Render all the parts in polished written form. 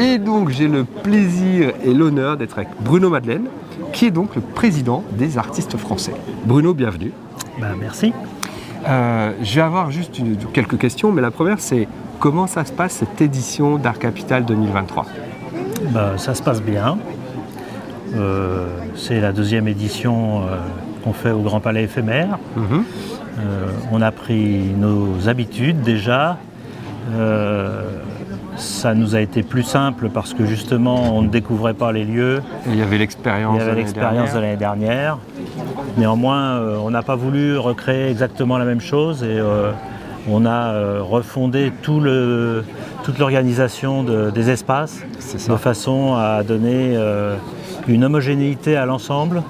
Et donc j'ai le plaisir et l'honneur d'être avec Bruno Madeleine, qui est donc le président des artistes français. Bruno, bienvenue. Merci. Je vais avoir juste quelques questions, mais la première c'est comment ça se passe cette édition d'Art Capital 2023 ? Ça se passe bien. C'est la deuxième édition qu'on fait au Grand Palais éphémère. On a pris nos habitudes déjà. Ça nous a été plus simple parce que justement on ne découvrait pas les lieux. Il y avait l'expérience de l'année dernière. Néanmoins, on n'a pas voulu recréer exactement la même chose et on a refondé toute l'organisation des espaces de façon à donner une homogénéité à l'ensemble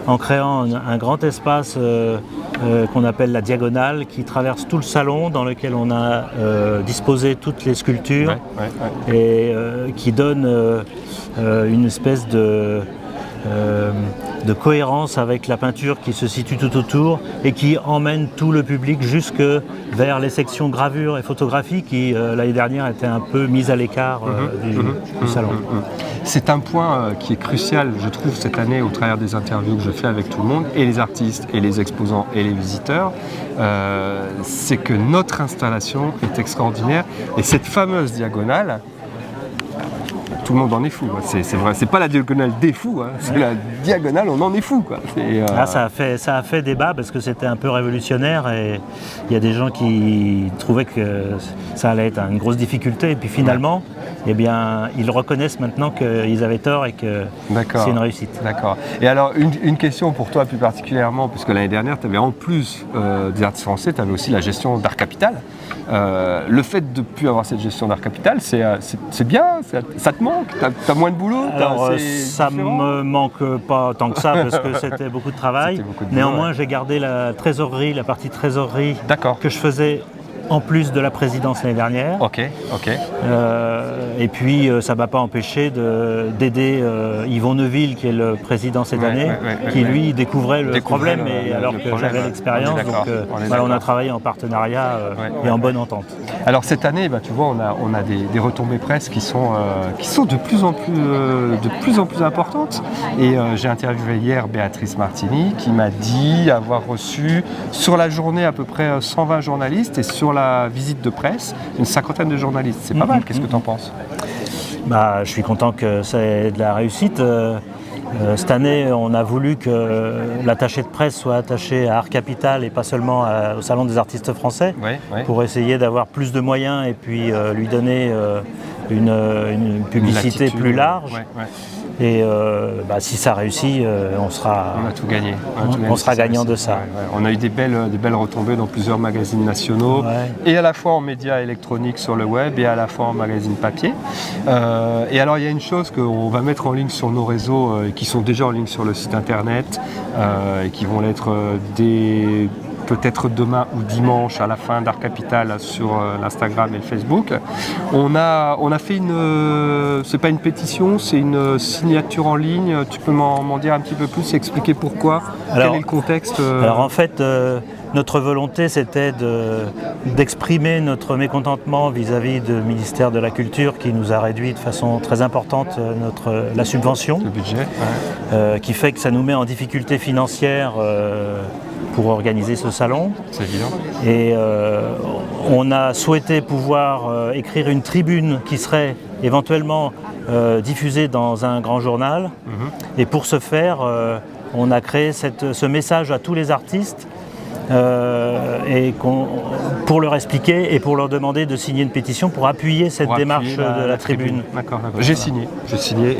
en créant un grand espace qu'on appelle la diagonale qui traverse tout le salon dans lequel on a disposé toutes les sculptures et qui donne une espèce de cohérence avec la peinture qui se situe tout autour et qui emmène tout le public jusque vers les sections gravures et photographie qui l'année dernière étaient un peu mises à l'écart du salon. C'est un point qui est crucial, je trouve, cette année au travers des interviews que je fais avec tout le monde, et les artistes, et les exposants, et les visiteurs, c'est que notre installation est extraordinaire et cette fameuse diagonale, tout le monde en est fou. C'est vrai, c'est pas la diagonale des fous, c'est la diagonale, on en est fou. Ça a fait débat parce que c'était un peu révolutionnaire et il y a des gens qui trouvaient que ça allait être une grosse difficulté et puis finalement, ils reconnaissent maintenant qu'ils avaient tort et que c'est une réussite. D'accord. Et alors, une question pour toi plus particulièrement, puisque l'année dernière, tu avais en plus des artistes français, tu avais aussi la gestion d'Art Capital. Le fait de ne plus avoir cette gestion d'Art Capital, c'est bien, ça te manque, t'as moins de boulot. Ça me manque pas tant que ça parce que c'était beaucoup de travail. Néanmoins, j'ai gardé la partie trésorerie que je faisais en plus de la présidence l'année dernière. Et puis ça ne m'a pas empêché d'aider Yvon Neuville, qui est le président cette année, qui lui découvrait le problème, alors que j'avais l'expérience. Donc on a travaillé en partenariat et en bonne entente. Alors cette année, tu vois, on a des retombées presse qui sont de plus en plus importantes. Et j'ai interviewé hier Béatrice Martini qui m'a dit avoir reçu sur la journée à peu près 120 journalistes et sur la visite de presse une cinquantaine de journalistes. C'est pas mal, qu'est-ce que tu en penses ? Je suis content que c'est de la réussite. Cette année, on a voulu que l'attaché de presse soit attaché à Art Capital et pas seulement au Salon des artistes français, pour essayer d'avoir plus de moyens et puis lui donner une publicité plus large. Et si ça réussit, on a tout gagné. On sera gagnant de ça. On a eu des belles retombées dans plusieurs magazines nationaux, et à la fois en médias électroniques sur le web et à la fois en magazine papier. Et alors il y a une chose qu'on va mettre en ligne sur nos réseaux, qui sont déjà en ligne sur le site internet, et qui vont l'être peut-être demain ou dimanche à la fin d'Art Capital sur l'Instagram et le Facebook. On a fait c'est pas une pétition, c'est une signature en ligne. Tu peux m'en dire un petit peu plus et expliquer pourquoi, quel est le contexte Alors en fait, notre volonté c'était d'exprimer notre mécontentement vis-à-vis du ministère de la Culture qui nous a réduit de façon très importante la subvention, le budget, qui fait que ça nous met en difficulté financière pour organiser ce salon. C'est évident. Et on a souhaité pouvoir écrire une tribune qui serait éventuellement diffusée dans un grand journal. Et pour ce faire, on a créé ce message à tous les artistes pour leur expliquer et pour leur demander de signer une pétition pour appuyer cette démarche de la tribune. D'accord. J'ai signé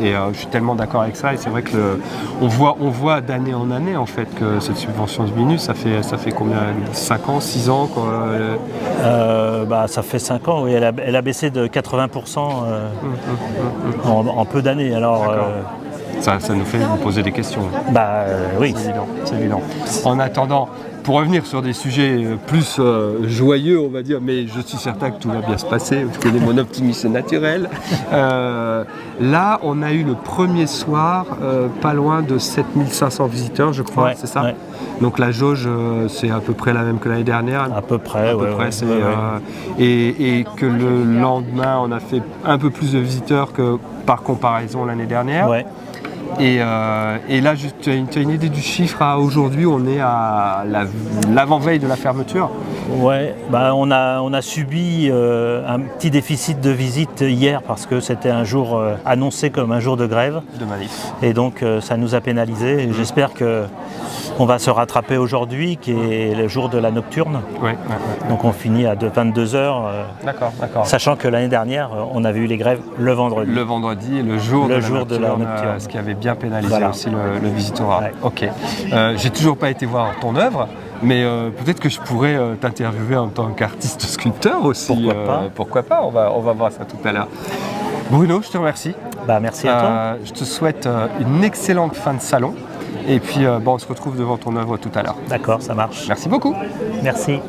et je suis tellement d'accord avec ça, et c'est vrai que on voit d'année en année en fait que cette subvention diminue. Ça fait combien, 5 ans, 6 ans ça fait 5 ans, oui, elle a baissé de 80% en peu d'années. Alors ça nous fait nous poser des questions. Oui. C'est évident. En attendant, pour revenir sur des sujets plus joyeux, on va dire, mais je suis certain que tout va bien se passer, je connais mon optimisme naturel. Là, on a eu le premier soir pas loin de 7500 visiteurs, je crois, c'est ça? Donc la jauge, c'est à peu près la même que l'année dernière. À peu près, et que le lendemain, on a fait un peu plus de visiteurs que par comparaison l'année dernière. Et là, tu as une idée du chiffre à aujourd'hui, on est à l'avant-veille de la fermeture. Ouais, bah on a subi un petit déficit de visite hier parce que c'était un jour annoncé comme un jour de grève. De manif. Et donc ça nous a pénalisé. Et j'espère qu'on va se rattraper aujourd'hui, qui est le jour de la nocturne. Donc on finit à 22h. D'accord. Sachant que l'année dernière, on avait eu les grèves le vendredi. Le vendredi, le jour de la nocturne. Ce qui avait bien pénalisé aussi le visitorat. Ok. J'ai toujours pas été voir ton œuvre, mais peut-être que je pourrais t'interviewer en tant qu'artiste sculpteur aussi. Pourquoi pas, on va voir ça tout à l'heure. Bruno, je te remercie. Merci à toi. Je te souhaite une excellente fin de salon. Et puis on se retrouve devant ton œuvre tout à l'heure. D'accord, ça marche. Merci beaucoup. Merci.